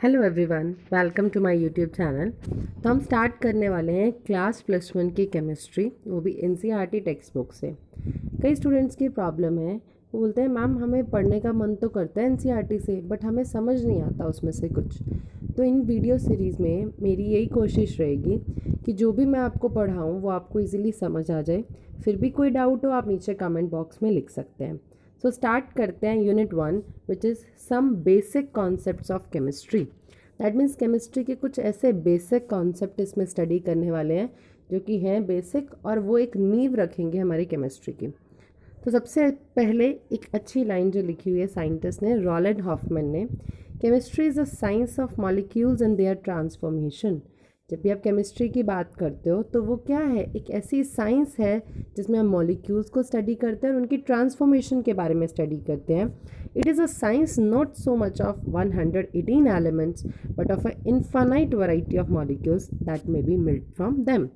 Hello everyone, welcome to my YouTube channel. तो हम start करने वाले हैं क्लास +1 की केमिस्ट्री, वो भी एनसीईआरटी टेक्स्ट बुक से। कई स्टूडेंट्स की प्रॉब्लम है, वो बोलते हैं मैम हमें पढ़ने का मन तो करता है एनसीईआरटी से, बट हमें समझ नहीं आता उसमें से कुछ। तो इन वीडियो सीरीज़ में मेरी यही कोशिश रहेगी कि जो भी मैं आपको पढ़ाऊँ वो आपको ईज़िली समझ आ जाए। फिर भी कोई डाउट हो आप नीचे कमेंट बॉक्स में लिख सकते हैं। सो स्टार्ट करते हैं unit 1 which is some basic concepts of chemistry. That means chemistry के कुछ ऐसे बेसिक कॉन्सेप्ट इसमें स्टडी करने वाले हैं जो कि हैं बेसिक, और वो एक नींव रखेंगे हमारी केमिस्ट्री की। तो सबसे पहले एक अच्छी लाइन जो लिखी हुई है साइंटिस्ट ने, रॉलेड हॉफमैन ने, chemistry is a science of molecules and their transformation. जब भी आप केमिस्ट्री की बात करते हो तो वो क्या है, एक ऐसी साइंस है जिसमें हम मॉलिक्यूल्स को स्टडी करते हैं और उनकी ट्रांसफॉर्मेशन के बारे में स्टडी करते हैं। It is a science not so much of 118 elements but of a infinite variety of molecules that may be made from them.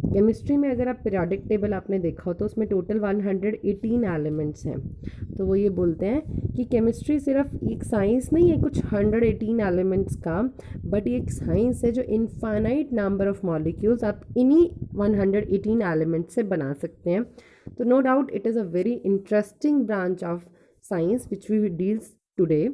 Chemistry में अगर आप पीरियोडिक टेबल आपने देखा हो तो उसमें टोटल 118 एलिमेंट्स हैं। तो वो ये बोलते हैं कि केमिस्ट्री सिर्फ एक साइंस नहीं है कुछ 118 एलिमेंट्स का, बट ये एक साइंस है जो इनफाइनाइट नंबर ऑफ मॉलिक्यूल्स आप इन्हीं 118 एलिमेंट्स से बना सकते हैं। तो no doubt it is a very interesting branch of science which we deals today.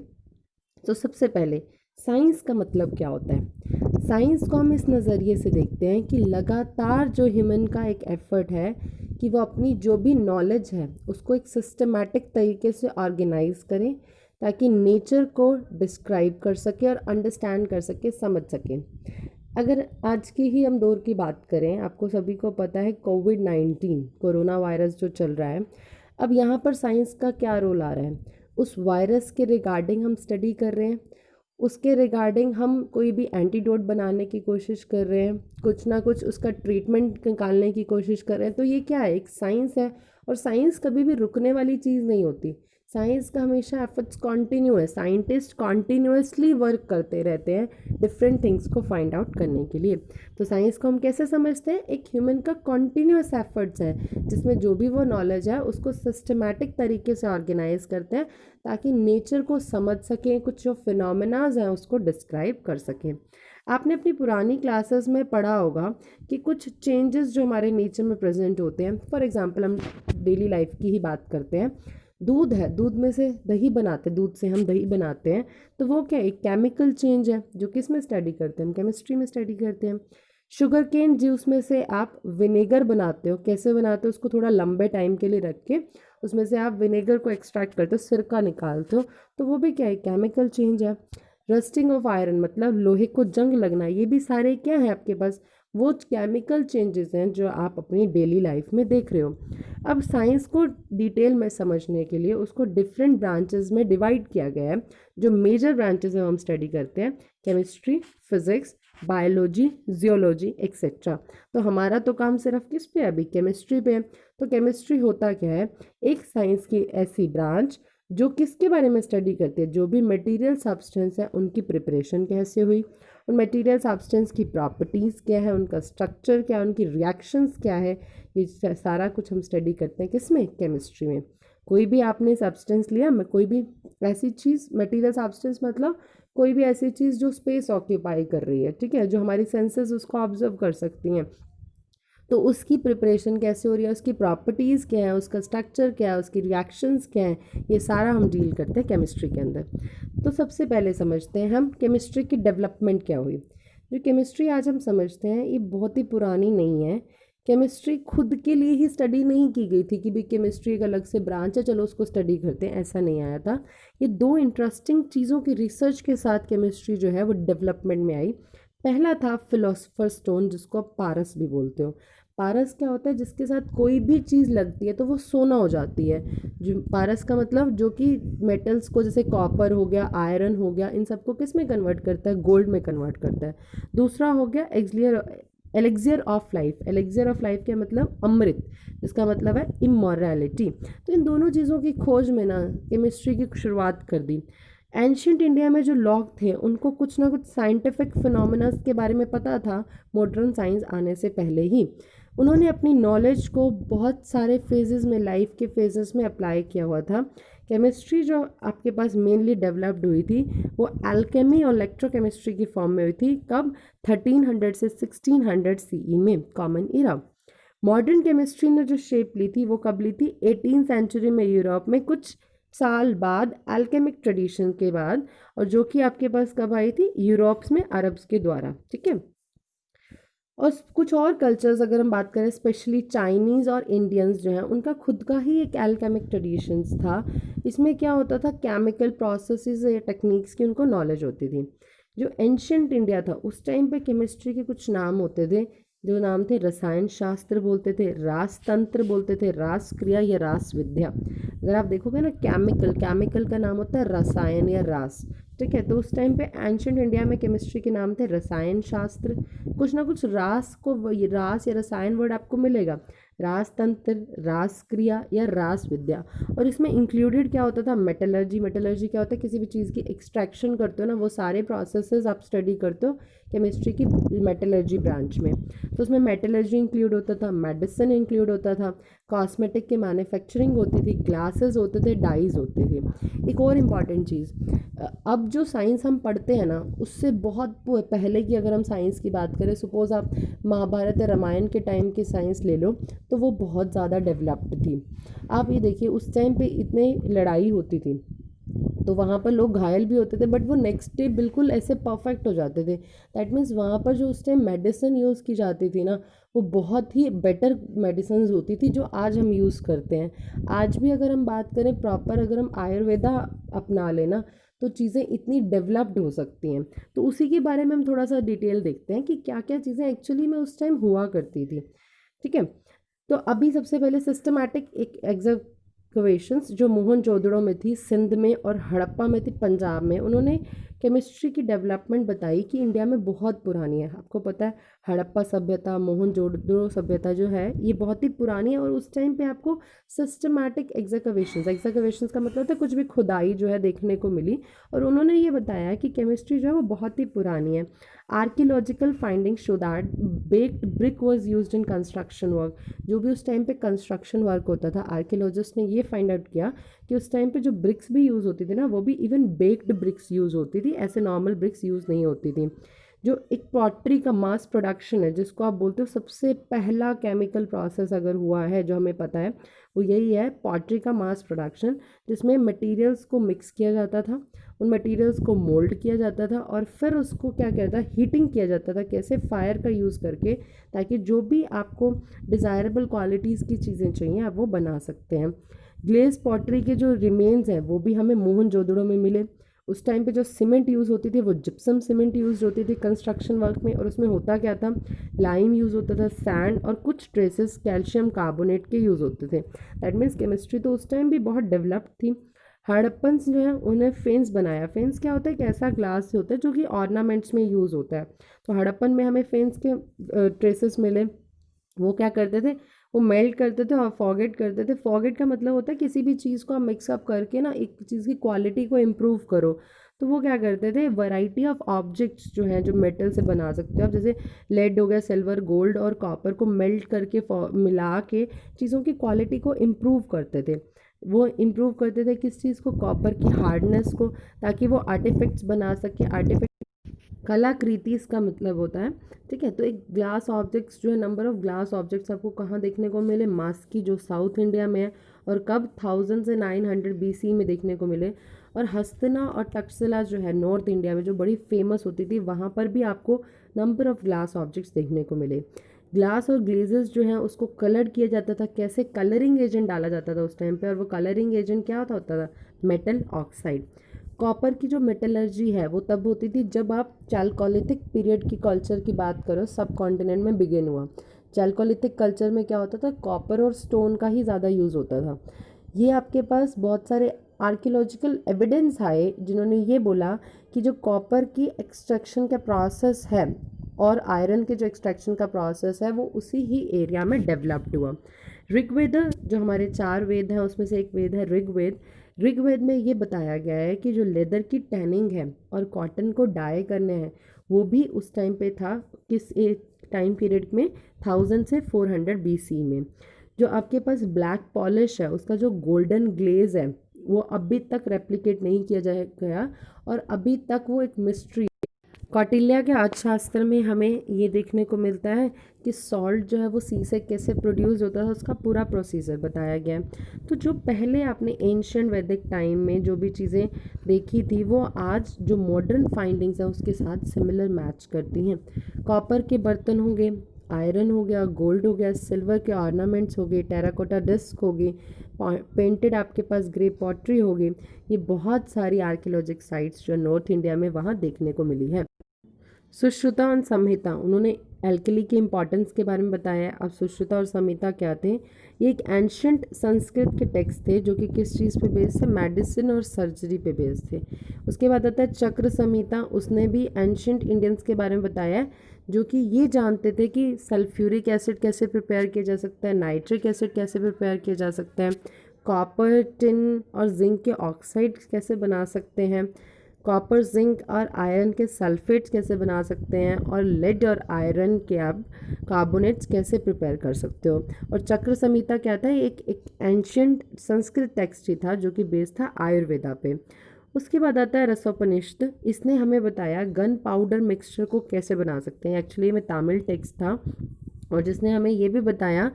तो सबसे पहले साइंस का मतलब क्या होता है। साइंस को हम इस नज़रिए से देखते हैं कि लगातार जो ह्यूमन का एक एफर्ट है कि वो अपनी जो भी नॉलेज है उसको एक सिस्टमैटिक तरीके से ऑर्गेनाइज करें ताकि नेचर को डिस्क्राइब कर सके और अंडरस्टैंड कर सके, समझ सके। अगर आज की ही हम दौर की बात करें, आपको सभी को पता है कोविड-19 कोरोना वायरस जो चल रहा है, अब यहाँ पर साइंस का क्या रोल आ रहा है। उस वायरस के रिगार्डिंग हम स्टडी कर रहे हैं, उसके रिगार्डिंग हम कोई भी एंटीडोट बनाने की कोशिश कर रहे हैं, कुछ ना कुछ उसका ट्रीटमेंट निकालने की कोशिश कर रहे हैं। तो ये क्या है, एक साइंस है, और साइंस कभी भी रुकने वाली चीज़ नहीं होती। साइंस का हमेशा एफर्ट्स कॉन्टिन्यू है, साइंटिस्ट कॉन्टिन्यूसली वर्क करते रहते हैं डिफरेंट थिंग्स को फाइंड आउट करने के लिए। तो साइंस को हम कैसे समझते हैं, एक ह्यूमन का कॉन्टिन्यूस एफर्ट्स है जिसमें जो भी वो नॉलेज है उसको सिस्टमैटिक तरीके से ऑर्गेनाइज करते हैं ताकि नेचर को समझ सकें, कुछ जो फिनोमेनाज हैं उसको डिस्क्राइब कर सकें। आपने अपनी पुरानी क्लासेस में पढ़ा होगा कि कुछ चेंजेस जो हमारे नेचर में प्रेजेंट होते हैं। फॉर एग्जांपल हम डेली लाइफ की ही बात करते हैं, दूध है, दूध में से दही बनाते हैं, दूध से हम दही बनाते हैं, तो वो क्या एक केमिकल चेंज है जो किस में स्टडी करते हैं, हम केमिस्ट्री में स्टडी करते हैं। शुगर केन जूस में से आप विनेगर बनाते हो, कैसे बनाते हो, उसको थोड़ा लंबे टाइम के लिए रख के उसमें से आप विनेगर को एक्सट्रैक्ट करते हो, सिरका निकालते हो, तो वो भी क्या है, केमिकल चेंज है। रस्टिंग ऑफ आयरन मतलब लोहे को जंग लगना, ये भी सारे क्या है आपके पास, वो केमिकल चेंजेस हैं जो आप अपनी डेली लाइफ में देख रहे हो। अब साइंस को डिटेल में समझने के लिए उसको डिफरेंट ब्रांचेस में डिवाइड किया गया है। जो मेजर ब्रांचेस हैं हम स्टडी करते हैं, chemistry, physics, biology, geology etcetera. तो हमारा तो काम सिर्फ किस पे है, अभी केमिस्ट्री पे है। तो केमिस्ट्री होता क्या है, एक साइंस की ऐसी ब्रांच जो किसके बारे में स्टडी करती है, जो भी मटेरियल सब्सटेंस है उनकी प्रिपरेशन कैसे हुई, उन मटेरियल सब्सटेंस की प्रॉपर्टीज़ क्या है, उनका स्ट्रक्चर क्या है, उनकी रिएक्शंस क्या है, ये सारा कुछ हम स्टडी करते हैं किसमें, केमिस्ट्री में। कोई भी आपने सब्सटेंस लिया, कोई भी ऐसी चीज़, मटेरियल सब्सटेंस मतलब कोई भी ऐसी चीज़ जो स्पेस ऑक्यूपाई कर रही है, ठीक है, जो हमारी सेंसेस उसको ऑब्जर्व कर सकती हैं, तो उसकी प्रिपरेशन कैसे हो रही है, उसकी प्रॉपर्टीज़ क्या है, उसका स्ट्रक्चर क्या है, उसकी रिएक्शंस क्या है, ये सारा हम डील करते हैं केमिस्ट्री के अंदर। तो सबसे पहले समझते हैं हम केमिस्ट्री की डेवलपमेंट क्या हुई। जो केमिस्ट्री आज हम समझते हैं ये बहुत ही पुरानी नहीं है। केमिस्ट्री खुद के लिए ही स्टडी नहीं की गई थी कि भाई केमिस्ट्री एक अलग से ब्रांच है चलो उसको स्टडी करते हैं, ऐसा नहीं आया था। ये दो इंटरेस्टिंग चीज़ों की रिसर्च के साथ केमिस्ट्री जो है वो डेवलपमेंट में आई। पहला था फिलोसफर स्टोन, जिसको आप पारस भी बोलते हो। पारस क्या होता है, जिसके साथ कोई भी चीज़ लगती है तो वो सोना हो जाती है। जो पारस का मतलब जो कि मेटल्स को, जैसे कॉपर हो गया, आयरन हो गया, इन सबको किस में कन्वर्ट करता है, गोल्ड में कन्वर्ट करता है। दूसरा हो गया एलेक्सियर ऑफ लाइफ। एलेक्सियर ऑफ लाइफ क्या मतलब, अमृत, जिसका मतलब है इमॉर्टैलिटी। तो इन दोनों चीज़ों की खोज में ना केमिस्ट्री की शुरुआत कर दी। एंशियंट इंडिया में जो लोग थे उनको कुछ ना कुछ साइंटिफिक फिनोमेनास के बारे में पता था मॉडर्न साइंस आने से पहले ही। उन्होंने अपनी नॉलेज को बहुत सारे फेजेस में, लाइफ के फेजेस में अप्लाई किया हुआ था केमिस्ट्री जो आपके पास मेनली डेवलप्ड हुई थी वो एल्केमी और इलेक्ट्रोकेमिस्ट्री की फॉर्म में हुई थी। कब? 1300 से 1600 सीई में, कॉमन इरा। मॉडर्न केमिस्ट्री ने जो शेप ली थी वो कब ली थी? 18 सेंचुरी में यूरोप में, कुछ साल बाद एल्केमिक ट्रेडिशन के बाद, और जो कि आपके पास कब आई थी? यूरोप में अरब्स के द्वारा। ठीक है। और कुछ और कल्चर्स अगर हम बात करें, स्पेशली चाइनीज़ और इंडियंस जो हैं, उनका खुद का ही एक एल्केमिक ट्रेडिशंस था। इसमें क्या होता था? केमिकल प्रोसेसेस या टेक्निक्स की उनको नॉलेज होती थी। जो एंशंट इंडिया था उस टाइम पे केमिस्ट्री के कुछ नाम होते थे, जो नाम थे रसायन शास्त्र बोलते थे, रास तंत्र बोलते थे, रास क्रिया या रास विद्या। अगर आप देखोगे ना, केमिकल, केमिकल का नाम होता है रसायन या रास। ठीक है। तो उस टाइम पे एंशंट इंडिया में केमिस्ट्री के नाम थे रसायन शास्त्र। कुछ ना कुछ रास को, रास या रसायन वर्ड आपको मिलेगा, रास तंत्र, रास क्रिया या रास विद्या। और इसमें इंक्लूडेड क्या होता था? मेटलर्जी। मेटलर्जी क्या होता है? किसी भी चीज़ की एक्सट्रैक्शन करते हो ना, वो सारे प्रोसेसेस आप स्टडी करते हो केमिस्ट्री की मेटलर्जी ब्रांच में। तो उसमें मेटलर्जी इंक्लूड होता था, मेडिसिन इंक्लूड होता था, कॉस्मेटिक की मैन्युफैक्चरिंग होती थी, ग्लासेस होते थे, डाइज होते थे। एक और इम्पॉर्टेंट चीज़, अब जो साइंस हम पढ़ते हैं ना, उससे बहुत पहले की अगर हम साइंस की बात करें, सपोज़ आप महाभारत या रामायण के टाइम की साइंस ले लो, तो वो बहुत ज़्यादा डेवलप्ड थी। आप ये देखिए, उस टाइम पे इतने लड़ाई होती थी तो वहाँ पर लोग घायल भी होते थे, बट वो नेक्स्ट डे बिल्कुल ऐसे परफेक्ट हो जाते थे। दैट मीन्स वहाँ पर जो उस टाइम मेडिसिन यूज़ की जाती थी ना, वो बहुत ही बेटर मेडिसिन होती थी जो आज हम यूज़ करते हैं। आज भी अगर हम बात करें प्रॉपर, अगर हम आयुर्वेदा अपना लेना, तो चीज़ें इतनी डेवलप्ड हो सकती हैं। तो उसी के बारे में हम थोड़ा सा डिटेल देखते हैं कि क्या क्या चीज़ें एक्चुअली में उस टाइम हुआ करती थी। ठीक है। तो अभी सबसे पहले सिस्टमैटिक एक एग्जीक्यूशंस जो मोहनजोदड़ो में थी, सिंध में, और हड़प्पा में थी, पंजाब में, उन्होंने केमिस्ट्री की डेवलपमेंट बताई कि इंडिया में बहुत पुरानी है। आपको पता है हड़प्पा सभ्यता, मोहनजोदड़ो सभ्यता जो है, ये बहुत ही पुरानी है। और उस टाइम पे आपको सिस्टमैटिक एग्जीक्यूशंस, एग्जीक्यूशंस का मतलब होता है कुछ भी खुदाई जो है देखने को मिली। और उन्होंने ये बताया कि केमिस्ट्री जो है वो बहुत ही पुरानी है। Archaeological findings show that baked brick was used in construction work. जो भी उस टाइम पे कंस्ट्रक्शन वर्क होता था, आर्कियोलॉजिस्ट ने ये फाइंड आउट किया कि उस टाइम पे जो ब्रिक्स भी यूज़ होती थी ना, वो भी इवन बेक्ड ब्रिक्स यूज़ होती थी, ऐसे नॉर्मल ब्रिक्स यूज़ नहीं होती थी। जो एक पॉटरी का मास प्रोडक्शन है, जिसको आप बोलते हो सबसे पहला केमिकल प्रोसेस अगर हुआ है जो हमें पता है, वो यही है, पॉटरी का मास प्रोडक्शन, जिसमें मटेरियल्स को मिक्स किया जाता था, उन मटेरियल्स को मोल्ड किया जाता था, और फिर उसको क्या कहता है, हीटिंग किया जाता था। कैसे? फायर का यूज़ करके, ताकि जो भी आपको डिज़ायरेबल क्वालिटीज़ की चीज़ें चाहिए आप वो बना सकते हैं। ग्लेस पॉटरी के जो रिमेन्स हैं वो भी हमें मोहनजोदड़ो में मिले। उस टाइम पे जो सीमेंट यूज़ होती थी वो जिप्सम सीमेंट यूज़ होती थी कंस्ट्रक्शन वर्क में। और उसमें होता क्या था? लाइम यूज़ होता था, सैंड, और कुछ ट्रेसेस कैल्शियम कार्बोनेट के यूज़ होते थे। दैट मीन्स केमिस्ट्री तो उस टाइम भी बहुत डेवलप्ड थी। हड़प्पन्स जो है उन्हें फेंस बनाया। फेंस क्या होता है? एक ऐसा ग्लास होता है जो कि ऑर्नामेंट्स में यूज़ होता है। तो हड़प्पन में हमें फेंस के ट्रेसेस मिले। वो क्या करते थे? वो मेल्ट करते थे और फॉगेट करते थे। फॉगेट का मतलब होता है किसी भी चीज़ को आप मिक्सअप करके ना एक चीज़ की क्वालिटी को इम्प्रूव करो। तो वो क्या करते थे? वैरायटी ऑफ ऑब्जेक्ट्स जो हैं, जो मेटल से बना सकते हो आप, जैसे लेड हो गया, सिल्वर, गोल्ड और कॉपर को मेल्ट करके मिला के चीज़ों की क्वालिटी को इम्प्रूव करते थे। वो इम्प्रूव करते थे किस चीज़ को? कॉपर की हार्डनेस को, ताकि वो आर्टिफैक्ट्स बना सके। आर्टिफैक्ट कलाकृति इसका मतलब होता है। ठीक है। तो एक ग्लास ऑब्जेक्ट्स जो है, नंबर ऑफ ग्लास ऑब्जेक्ट्स आपको कहाँ देखने को मिले? मास्की जो साउथ इंडिया में है, और कब? 1000 से 900 BC में देखने को मिले। और हस्तिना और तक्षशिला जो है नॉर्थ इंडिया में, जो बड़ी फेमस होती थी, वहाँ पर भी आपको नंबर ऑफ ग्लास ऑब्जेक्ट्स देखने को मिले। ग्लास और ग्लेजेस जो हैं उसको कलर किया जाता था। कैसे? कलरिंग एजेंट डाला जाता था उस टाइम पे, और वो कलरिंग एजेंट क्या होता था? Metal oxide. कॉपर की जो मेटलर्जी है वो तब होती थी जब आप चालकोलिथिक पीरियड की कल्चर की बात करो, सब कॉन्टिनेंट में बिगिन हुआ। चालकोलिथिक कल्चर में क्या होता था? कॉपर और स्टोन का ही ज़्यादा यूज़ होता था। ये आपके पास बहुत सारे आर्कियोलॉजिकल एविडेंस आए जिन्होंने ये बोला कि जो कॉपर की एक्सट्रैक्शन का प्रोसेस है और आयरन के जो एक्सट्रैक्शन का प्रोसेस है वो उसी ही एरिया में डेवलप्ड हुआ। ऋग्वेद, जो हमारे 4 वेद हैं उसमें से एक वेद है ऋग्वेद। ऋग्वेद में ये बताया गया है कि जो लेदर की टैनिंग है और कॉटन को डाई करने हैं, वो भी उस टाइम पे था। किस एक टाइम पीरियड में? 1000 से 400 BC में। जो आपके पास ब्लैक पॉलिश है, उसका जो गोल्डन ग्लेज है, वो अभी तक रेप्लिकेट नहीं किया जा गया और अभी तक वो एक मिस्ट्री। कौटिल्य के अर्थशास्त्र में हमें ये देखने को मिलता है कि सॉल्ट जो है वो सी से कैसे प्रोड्यूस होता है, उसका पूरा प्रोसीजर बताया गया है। तो जो पहले आपने एंशियंट वैदिक टाइम में जो भी चीज़ें देखी थी वो आज जो मॉडर्न फाइंडिंग्स हैं उसके साथ सिमिलर मैच करती हैं। कॉपर के बर्तन हो गए, आयरन हो गया, गोल्ड हो गया, सिल्वर के ऑर्नामेंट्स हो गए, टेराकोटा डिस्क हो गई, पेंटेड आपके पास ग्रे पॉटरी हो गई। ये बहुत सारी आर्कियोलॉजिक साइट्स जो नॉर्थ इंडिया में वहाँ देखने को मिली है। सुश्रुता और संहिता, उन्होंने एल्कली के इम्पॉर्टेंस के बारे में बताया। अब सुश्रुता और संहिता क्या थे? ये एक एंशंट संस्कृत के टेक्स्ट थे जो कि किस चीज़ पे बेस्ड थे? मेडिसिन और सर्जरी पे बेस्ड थे। उसके बाद आता है चक्र संहिता, उसने भी एंशंट इंडियंस के बारे में बताया है जो कि ये जानते थे कि सल्फ्यूरिक एसिड कैसे प्रिपेयर किया जा सकता है, नाइट्रिक एसिड कैसे प्रिपेयर किया जा सकता है, कॉपर, टिन और जिंक के ऑक्साइड कैसे बना सकते हैं, कॉपर, जिंक और आयरन के सल्फेट्स कैसे बना सकते हैं, और लेड और आयरन के आप कार्बोनेट्स कैसे प्रिपेयर कर सकते हो। और चक्र संहिता क्या था? एक एंशियंट संस्कृत टेक्स्ट ही था जो कि बेस्ड था आयुर्वेदा पे। उसके बाद आता है रसोपनिषद, इसने हमें बताया गन पाउडर मिक्सचर को कैसे बना सकते हैं। एक्चुअली में तमिल टेक्स्ट था और जिसने हमें ये भी बताया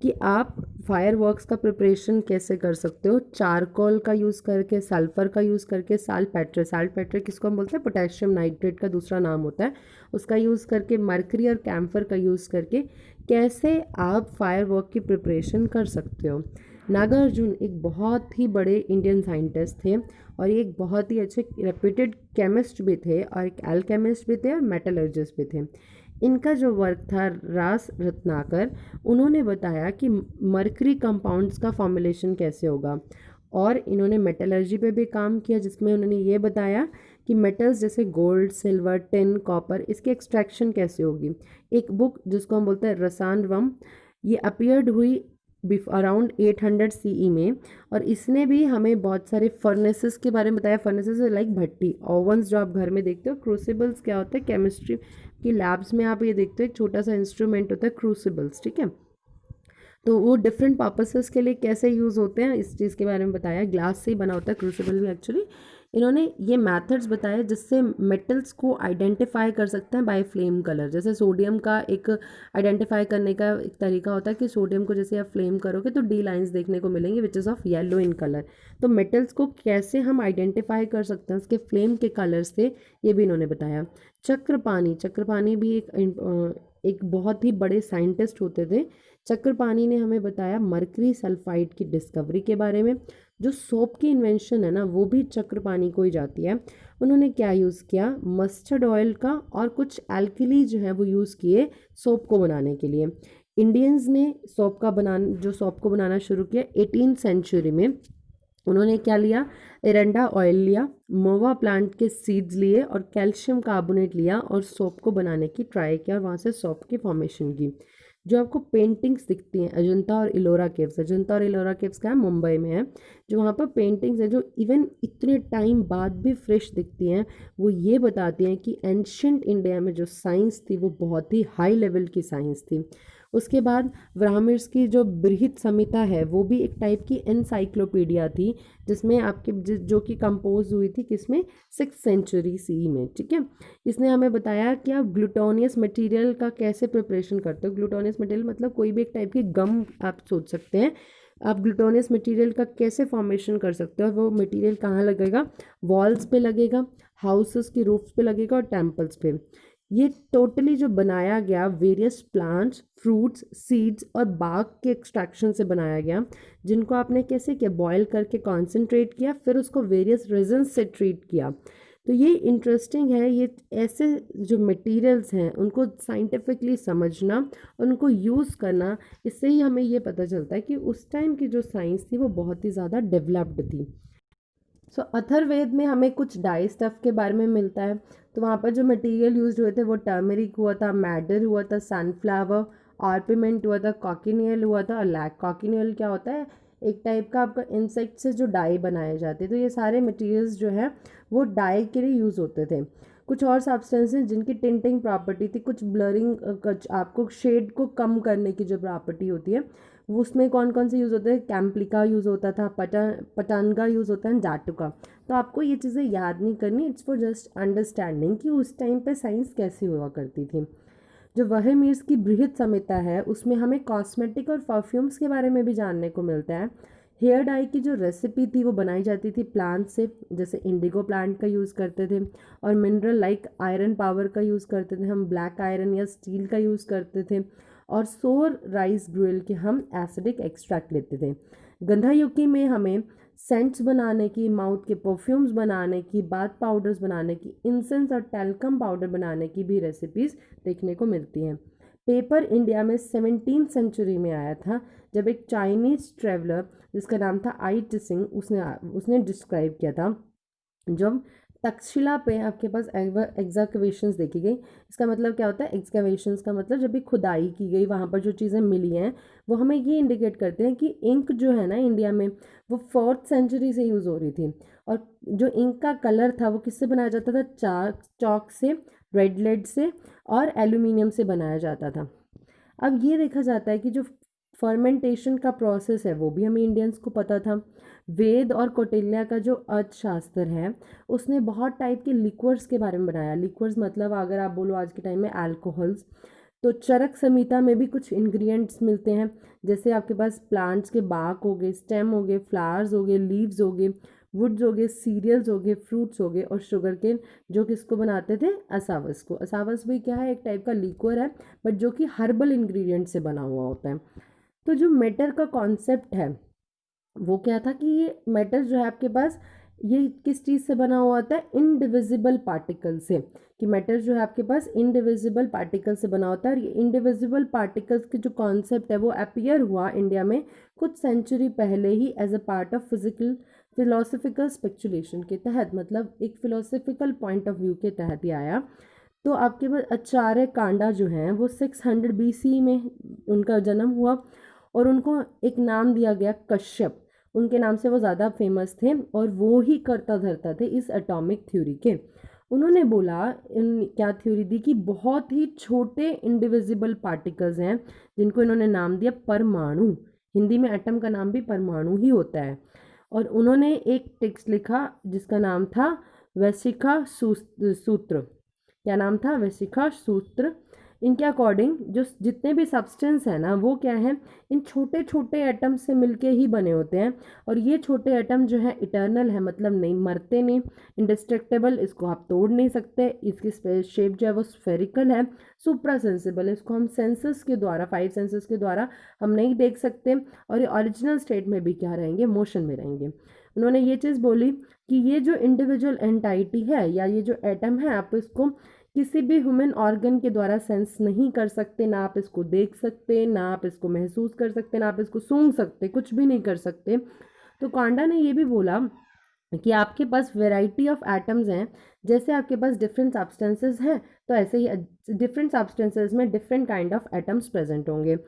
कि आप फायर वर्क्स का प्रिपरेशन कैसे कर सकते हो, चारकोल का यूज़ करके, सल्फ़र का यूज़ करके, साल्ट पेट्रे किसको हम बोलते हैं? पोटेशियम नाइट्रेट का दूसरा नाम होता है, उसका यूज़ करके, मरकरी और कैम्फर का यूज़ करके कैसे आप फायर वर्क की प्रिपरेशन कर सकते हो। नागार्जुन एक बहुत ही बड़े इंडियन साइंटिस्ट थे और ये एक बहुत ही अच्छे रेप्यूटेड केमिस्ट भी थे और एक एल्केमिस्ट भी थे और मेटलर्जिस्ट भी थे। इनका जो वर्क था रास रत्नाकर, उन्होंने बताया कि मरकरी कंपाउंड्स का फॉर्मुलेशन कैसे होगा और इन्होंने मेटलर्जी पे भी काम किया जिसमें उन्होंने ये बताया कि मेटल्स जैसे गोल्ड, सिल्वर, टिन, कॉपर, इसकी एक्सट्रैक्शन कैसे होगी। एक बुक जिसको हम बोलते हैं रसायनवम, ये अपीयर्ड हुई अराउंड 800 सीई में और इसने भी हमें बहुत सारे फर्नेसेस के बारे में बताया। फर्नेसेस लाइक भट्टी, ओवंस जो आप घर में देखते हो, क्रूसिबल्स क्या होता है? केमिस्ट्री की लैब्स में आप ये देखते हो एक छोटा सा इंस्ट्रूमेंट होता है क्रूसिबल्स, ठीक है। तो वो डिफरेंट पर्पसेस के लिए कैसे यूज़ होते हैं इस चीज़ के बारे में बताया। ग्लास से ही बना होता है क्रूसिबल भी एक्चुअली। इन्होंने ये मेथड्स बताए जिससे मेटल्स को आइडेंटिफाई कर सकते हैं बाय फ्लेम कलर। जैसे सोडियम का एक आइडेंटिफाई करने का एक तरीका होता है कि सोडियम को जैसे आप फ्लेम करोगे तो डी लाइंस देखने को मिलेंगे which is of yellow in colour. तो मेटल्स को कैसे हम आइडेंटिफाई कर सकते हैं उसके फ्लेम के कलर से, ये भी इन्होंने बताया। चक्रपाणी भी एक बहुत ही बड़े साइंटिस्ट होते थे। चक्रपाणी ने हमें बताया मरकरी सल्फाइड की डिस्कवरी के बारे में। जो सोप की इन्वेंशन है ना वो भी चक्रपाणी को ही जाती है। उन्होंने क्या यूज़ किया? मस्टर्ड ऑयल का और कुछ एल्कली जो है वो यूज़ किए सोप को बनाने के लिए। इंडियंस ने सोप को बनाना शुरू किया 18th सेंचुरी में। उन्होंने क्या लिया? एरंडा ऑयल लिया, मोवा प्लांट के सीड्स लिए और कैल्शियम कार्बोनेट लिया और सोप को बनाने की ट्राई किया और वहाँ से सोप की फॉर्मेशन की। जो आपको पेंटिंग्स दिखती हैं अजंता और इलोरा केव्स क्या है? मुंबई में है। जो वहाँ पर पेंटिंग्स है जो इवन इतने टाइम बाद भी फ्रेश दिखती हैं, वो ये बताती हैं कि एंशियंट इंडिया में जो साइंस थी वो बहुत ही हाई लेवल की साइंस थी। उसके बाद ब्राह्मण्स की जो बृहत संहिता है वो भी एक टाइप की एनसाइक्लोपीडिया थी जिसमें जो कि कंपोज हुई थी किसमें? 6th सेंचुरी सी में, ठीक है। इसने हमें बताया कि आप ग्लूटोनियस मटेरियल का कैसे प्रिपरेशन करते हो। ग्लूटोनियस मटेरियल मतलब कोई भी एक टाइप की गम आप सोच सकते हैं। आप ग्लूटोनियस मटेरियल का कैसे फॉर्मेशन कर सकते हो। वो मटेरियल कहाँ लगेगा? वॉल्स पे लगेगा, हाउसेस की रूफ्स पे लगेगा और टेम्पल्स पे। ये टोटली जो बनाया गया वेरियस प्लांट्स, फ्रूट्स, सीड्स और बाग के एक्सट्रैक्शन से बनाया गया, जिनको आपने कैसे किया? बॉयल करके कॉन्सेंट्रेट किया, फिर उसको वेरियस रेजन्स से ट्रीट किया। तो ये इंटरेस्टिंग है। ये ऐसे जो मटेरियल्स हैं उनको साइंटिफिकली समझना और उनको यूज़ करना, इससे ही हमें ये पता चलता है कि उस टाइम की जो साइंस थी वो बहुत ही ज़्यादा डेवलप्ड थी। सो अथर्ववेद में हमें कुछ डाई स्टफ़ के बारे में मिलता है। तो वहाँ पर जो मटेरियल यूज़ हुए थे वो टर्मरिक हुआ था, मैडर हुआ था, सनफ्लावर, ऑर्पिमेंट हुआ था, कॉकिनियल हुआ था और लैक। कॉकिनियल क्या होता है? एक टाइप का आपका इंसेक्ट से जो डाई बनाए जाते हैं। तो ये सारे मटेरियल्स जो है वो डाई के लिए यूज़ होते थे। कुछ और सब्सटेंस हैं जिनकी टिंटिंग प्रॉपर्टी थी, कुछ ब्लरिंग, कुछ आपको शेड को कम करने की जो प्रॉपर्टी होती है वो उसमें कौन कौन से यूज़ होते हैं, कैम्प्लिका यूज़ होता था, पटानगा यूज़ होता है, जाटुका। तो आपको ये चीज़ें याद नहीं करनी, इट्स फॉर जस्ट अंडरस्टैंडिंग कि उस टाइम पे साइंस कैसी हुआ करती थी। जो वहमीर्स की बृहद संहिता है उसमें हमें कॉस्मेटिक और परफ्यूम्स के बारे में भी जानने को मिलता है। हेयर डाई की जो रेसिपी थी वो बनाई जाती थी प्लांट से, जैसे इंडिगो प्लांट का यूज़ करते थे, और मिनरल लाइक आयरन पावर का यूज़ करते थे हम, ब्लैक आयरन या स्टील का यूज़ करते थे, और सोर राइस ग्रिल के हम एसिडिक एक्सट्रैक्ट लेते थे। गंधायुकी में हमें सेंट्स बनाने की, माउथ के परफ्यूम्स बनाने की, बाथ पाउडर्स बनाने की, इंसेंस और टैल्कम पाउडर बनाने की भी रेसिपीज़ देखने को मिलती हैं। पेपर इंडिया में 17th सेंचुरी में आया था, जब एक चाइनीज़ ट्रेवलर जिसका नाम था आई टिसिंग, उसने डिस्क्राइब किया था। जब तक्षशिला पे आपके पास एग्जाकवेशंस देखी गई, इसका मतलब क्या होता है, एक्सकवेशंस का मतलब जब भी खुदाई की गई वहाँ पर जो चीज़ें मिली हैं वो हमें ये इंडिकेट करते हैं कि इंक जो है ना इंडिया में वो 4th सेंचुरी से यूज़ हो रही थी। और जो इंक का कलर था वो किससे बनाया जाता था, चॉक से, रेड लेड से और एल्यूमिनियम से बनाया जाता था। अब ये देखा जाता है कि जो फर्मेंटेशन का प्रोसेस है वो भी हमें इंडियंस को पता था। वेद और कौटिल्य का जो अर्थशास्त्र है उसने बहुत टाइप के लिक्वर्स के बारे में बनाया। लिक्वर्स मतलब अगर आप बोलो आज के टाइम में अल्कोहल्स, तो चरक संहिता में भी कुछ इंग्रेडिएंट्स मिलते हैं, जैसे आपके पास प्लांट्स के बाक हो गए, स्टेम हो गए, फ्लावर्स हो गए, लीव्स हो गए, वुड्स हो गए, सीरियल्स हो गए, फ्रूट्स हो गए, और शुगर केन जो किसको बनाते थे, असावस को। असावस भी क्या है, एक टाइप का लिक्वर है बट जो कि हर्बल इंग्रेडिएंट से बना हुआ होता है। तो जो मैटर का कॉन्सेप्ट है वो क्या था कि ये मैटर जो है आपके पास ये किस चीज़ से बना हुआ होता है, इनडिविजिबल पार्टिकल से, कि मैटर जो है आपके पास इनडिविजिबल पार्टिकल से बना होता है। और ये इनडिविजिबल पार्टिकल्स की जो कॉन्सेप्ट है वो अपीयर हुआ इंडिया में कुछ सेंचुरी पहले ही as a part of philosophical speculation के तहत, मतलब एक फिलोसफिकल पॉइंट ऑफ व्यू के तहत ही आया। तो आपके पास आचार्य कांडा जो हैं वो 600 BC में उनका जन्म हुआ, और उनको एक नाम दिया गया कश्यप, उनके नाम से वो ज़्यादा फेमस थे, और वो ही करता धरता थे इस एटॉमिक थ्योरी के। उन्होंने बोला, क्या थ्योरी दी, कि बहुत ही छोटे इंडिविजिबल पार्टिकल्स हैं जिनको इन्होंने नाम दिया परमाणु। हिंदी में एटम का नाम भी परमाणु ही होता है। और उन्होंने एक टेक्स्ट लिखा जिसका नाम था वैशिका सूत्र। क्या नाम था, वैशिका सूत्र। इनके अकॉर्डिंग जो जितने भी सब्सटेंस है ना वो क्या है, इन छोटे छोटे एटम से मिलके ही बने होते हैं। और ये छोटे एटम जो है इटर्नल है, मतलब नहीं मरते नहीं, इंडिस्ट्रक्टेबल, इसको आप तोड़ नहीं सकते, इसकी शेप जो है वो स्फेरिकल है, सुप्रा सेंसिबल, इसको हम सेंसेस के द्वारा, 5 सेंसेस के द्वारा हम नहीं देख सकते, और ये ओरिजिनल स्टेट में भी क्या रहेंगे, मोशन में रहेंगे। उन्होंने ये चीज़ बोली कि ये जो इंडिविजुअल एंटाइटी है या ये जो एटम है, आप इसको किसी भी ह्यूमन ऑर्गन के द्वारा सेंस नहीं कर सकते, ना आप इसको देख सकते, ना आप इसको महसूस कर सकते, ना आप इसको सूंघ सकते, कुछ भी नहीं कर सकते। तो कांडा ने ये भी बोला कि आपके पास वैरायटी ऑफ एटम्स हैं, जैसे आपके पास डिफरेंट सब्सटेंसेस हैं तो ऐसे ही डिफरेंट सब्सटेंसेस में different kind of atoms present होंगे।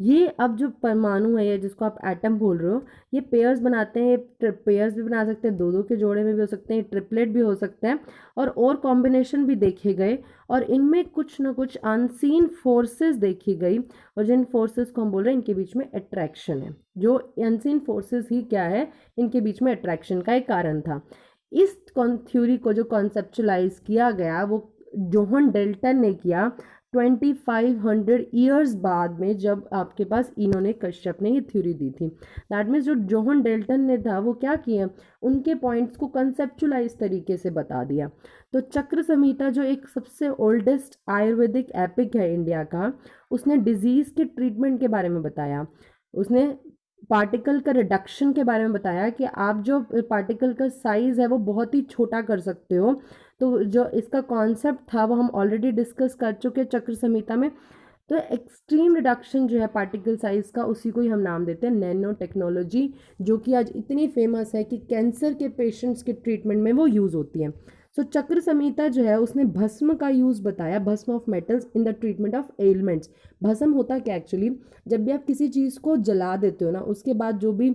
ये अब जो परमाणु है या जिसको आप एटम बोल रहे हो, ये पेयर्स बनाते हैं, पेयर्स भी बना सकते हैं, दो दो के जोड़े में भी हो सकते हैं, ट्रिपलेट भी हो सकते हैं, और कॉम्बिनेशन भी देखे गए, और इनमें कुछ ना कुछ अनसीन फोर्सेस देखी गई। और जिन फोर्सेस को हम बोल रहे हैं इनके बीच में अट्रैक्शन है, जो अनसीन फोर्सेस ही क्या है, इनके बीच में अट्रैक्शन का एक कारण था। इस थ्योरी को जो कॉन्सेप्चुलाइज किया गया वो जोहन डेल्टन ने किया 2500 ईयर्स बाद में, जब आपके पास इन्होंने कश्यप ने ये थ्योरी दी थी। दैट मीन्स जो जोहन डेल्टन ने था वो क्या किया, उनके पॉइंट्स को कंसेप्चुलाइज तरीके से बता दिया। तो चक्र संहिता जो एक सबसे ओल्डेस्ट आयुर्वेदिक एपिक है इंडिया का, उसने डिजीज़ के ट्रीटमेंट के बारे में बताया। उसने पार्टिकल का रिडक्शन के बारे में बताया कि आप जो पार्टिकल का साइज़ है वो बहुत ही छोटा कर सकते हो। तो जो इसका कॉन्सेप्ट था वो हम ऑलरेडी डिस्कस कर चुके चक्र संहिता में। तो एक्सट्रीम रिडक्शन जो है पार्टिकल साइज़ का, उसी को ही हम नाम देते हैं नैनो टेक्नोलॉजी, जो कि आज इतनी फेमस है कि कैंसर के पेशेंट्स के ट्रीटमेंट में वो यूज़ होती है। सो चक्र संहिता जो है उसने भस्म का यूज़ बताया, भस्म of metals in the treatment of elements. भस्म होता क्या एक्चुअली, जब भी आप किसी चीज़ को जला देते हो ना, उसके बाद जो भी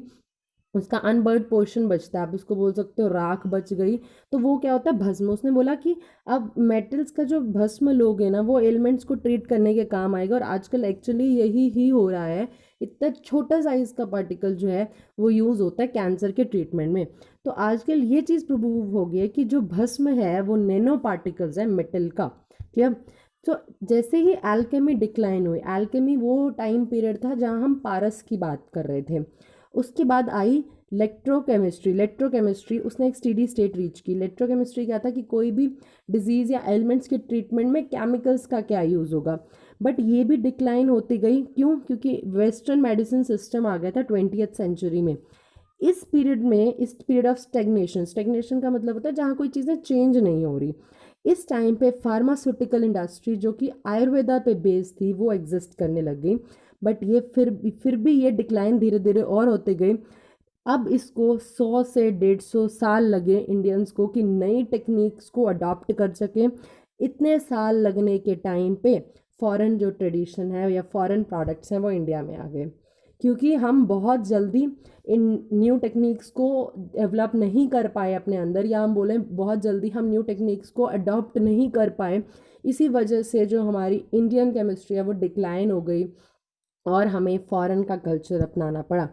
उसका अनबर्ड पोर्शन बचता है, आप उसको बोल सकते हो राख बच गई। तो वो क्या होता है, भस्म। उसने बोला कि अब मेटल्स का जो भस्म लोगे ना, वो एलिमेंट्स को ट्रीट करने के काम आएगा। और आजकल एक्चुअली यही ही हो रहा है। इतना छोटा साइज़ का पार्टिकल जो है वो यूज़ होता है कैंसर के ट्रीटमेंट में। तो आजकल ये चीज़ प्रूव हो गई है कि जो भस्म है वो नैनो पार्टिकल्स है मेटल का। ठीक है। तो जैसे ही एल्केमी डिक्लाइन हुई, एल्केमी वो टाइम पीरियड था जहाँ हम पारस की बात कर रहे थे। उसके बाद आई इलेक्ट्रोकेमिस्ट्री। इलेक्ट्रोकेमिस्ट्री उसने एक स्टेडी स्टेट रीच की। इलेक्ट्रोकेमिस्ट्री क्या था कि कोई भी डिजीज़ या एलिमेंट्स के ट्रीटमेंट में केमिकल्स का क्या यूज़ होगा। बट ये भी डिक्लाइन होती गई, क्यों? क्योंकि वेस्टर्न मेडिसिन सिस्टम आ गया था 20th सेंचुरी में। इस पीरियड में, इस पीरियड ऑफ स्टेगनेशन, स्टेगनेशन का मतलब होता है जहाँ कोई चीज़ें चेंज नहीं हो रही, इस टाइम पे फार्मास्यूटिकल इंडस्ट्री जो कि आयुर्वेदा पे बेस्ड थी वो एग्जिस्ट करने लग गई। बट ये फिर भी ये डिक्लाइन धीरे धीरे और होते गए। अब इसको 100 से 150 साल लगे इंडियंस को कि नई टेक्निक्स को अडॉप्ट कर सकें। इतने साल लगने के टाइम पे फॉरेन जो ट्रेडिशन है या फॉरेन प्रोडक्ट्स हैं वो इंडिया में आ गए, क्योंकि हम बहुत जल्दी इन न्यू टेक्निक्स को डेवलप नहीं कर पाए अपने अंदर, या हम बोलें बहुत जल्दी हम न्यू टेक्निक्स को अडॉप्ट नहीं कर पाए। इसी वजह से जो हमारी इंडियन केमिस्ट्री है वो डिक्लाइन हो गई और हमें फ़ॉरेन का कल्चर अपनाना पड़ा।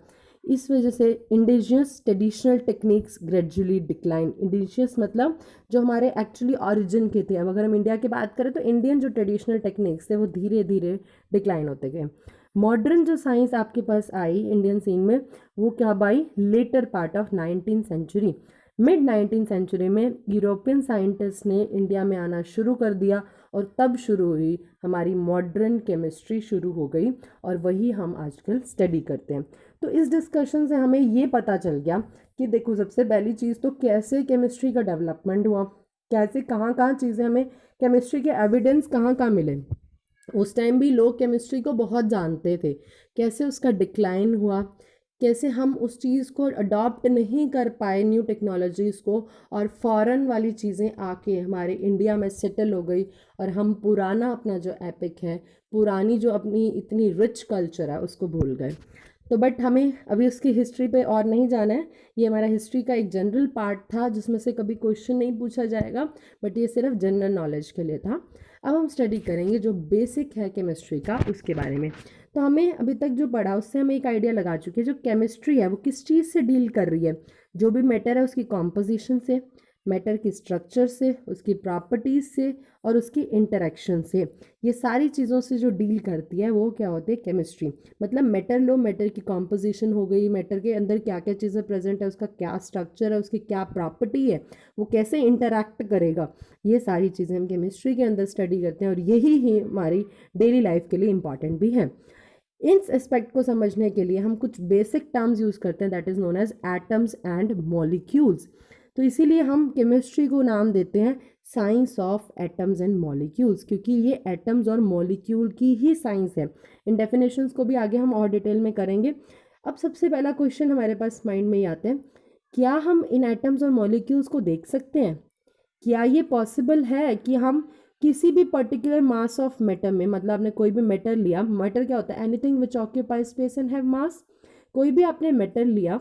इस वजह से indigenous traditional techniques gradually decline. Indigenous मतलब जो हमारे एक्चुअली ओरिजिन के थे। अब अगर हम इंडिया की बात करें तो इंडियन जो ट्रेडिशनल टेक्निक्स थे वो धीरे धीरे डिक्लाइन होते गए। मॉडर्न जो साइंस आपके पास आई इंडियन सीन में, वो क्या आई later part of 19th century. Mid 19th century में यूरोपियन साइंटिस्ट ने इंडिया में आना शुरू कर दिया और तब शुरू हुई हमारी मॉडर्न केमिस्ट्री शुरू हो गई, और वही हम आजकल स्टडी करते हैं। तो इस डिस्कशन से हमें ये पता चल गया कि देखो, सबसे पहली चीज़ तो कैसे केमिस्ट्री का डेवलपमेंट हुआ, कैसे कहाँ कहाँ चीज़ें हमें केमिस्ट्री के एविडेंस कहाँ कहाँ मिले। उस टाइम भी लोग केमिस्ट्री को बहुत जानते थे, कैसे उसका डिक्लाइन हुआ, कैसे हम उस चीज़ को अडॉप्ट नहीं कर पाए न्यू टेक्नोलॉजीज़ को, और फॉरेन वाली चीज़ें आके हमारे इंडिया में सेटल हो गई, और हम पुराना अपना जो एपिक है, पुरानी जो अपनी इतनी रिच कल्चर है उसको भूल गए। तो बट हमें अभी उसकी हिस्ट्री पे और नहीं जाना है। ये हमारा हिस्ट्री का एक जनरल पार्ट था जिसमें से कभी क्वेश्चन नहीं पूछा जाएगा, बट ये सिर्फ जनरल नॉलेज के लिए था। अब हम स्टडी करेंगे जो बेसिक है केमिस्ट्री का, उसके बारे में। तो हमें अभी तक जो पढ़ा उससे हम एक आइडिया लगा चुके हैं जो केमिस्ट्री है वो किस चीज़ से डील कर रही है। जो भी मैटर है उसकी कॉम्पोजिशन से, मैटर की स्ट्रक्चर से, उसकी प्रॉपर्टीज़ से और उसकी इंटरेक्शन से, ये सारी चीज़ों से जो डील करती है वो क्या होती है केमिस्ट्री। मतलब मैटर लो, मैटर की कॉम्पोजिशन हो गई, मैटर के अंदर क्या क्या चीज़ें प्रेजेंट है, उसका क्या स्ट्रक्चर है, उसकी क्या प्रॉपर्टी है, वो कैसे इंटरैक्ट करेगा, ये सारी चीज़ें हम केमिस्ट्री के अंदर स्टडी करते हैं, और यही ही हमारी डेली लाइफ के लिए इम्पॉर्टेंट भी है। इस एस्पेक्ट को समझने के लिए हम कुछ बेसिक टर्म्स यूज़ करते हैं, that is known as atoms and molecules. तो इसीलिए हम केमिस्ट्री को नाम देते हैं science of atoms and molecules, क्योंकि ये एटम्स और मॉलिक्यूल की ही साइंस है। इन डेफिनेशंस को भी आगे हम और डिटेल में करेंगे। अब सबसे पहला क्वेश्चन हमारे पास माइंड में ही आता है, क्या हम इन एटम्स और मॉलिक्यूल्स को देख सकते हैं? क्या ये पॉसिबल है कि हम किसी भी पर्टिकुलर मास ऑफ मैटर में, मतलब आपने कोई भी मैटर लिया, मैटर क्या होता है, anything which occupy space and have मास। कोई भी आपने मैटर लिया,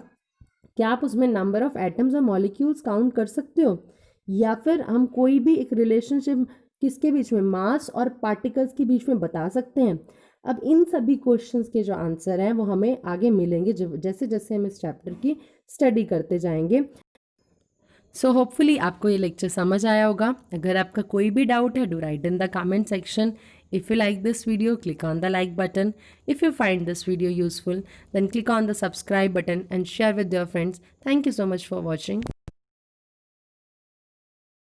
क्या आप उसमें नंबर ऑफ एटम्स और मॉलिक्यूल्स काउंट कर सकते हो? या फिर हम कोई भी एक रिलेशनशिप किसके बीच में, मास और पार्टिकल्स के बीच में बता सकते हैं? अब इन सभी क्वेश्चंस के जो आंसर हैं वो हमें आगे मिलेंगे जैसे जैसे हम इस चैप्टर की स्टडी करते जाएंगे। सो होपफुली आपको ये लेक्चर समझ आया होगा। अगर आपका कोई भी डाउट है, do right in the comment section. If you like this video, click on the like button. If you find this video useful, then click on the subscribe button and share with your friends. Thank you so much for watching.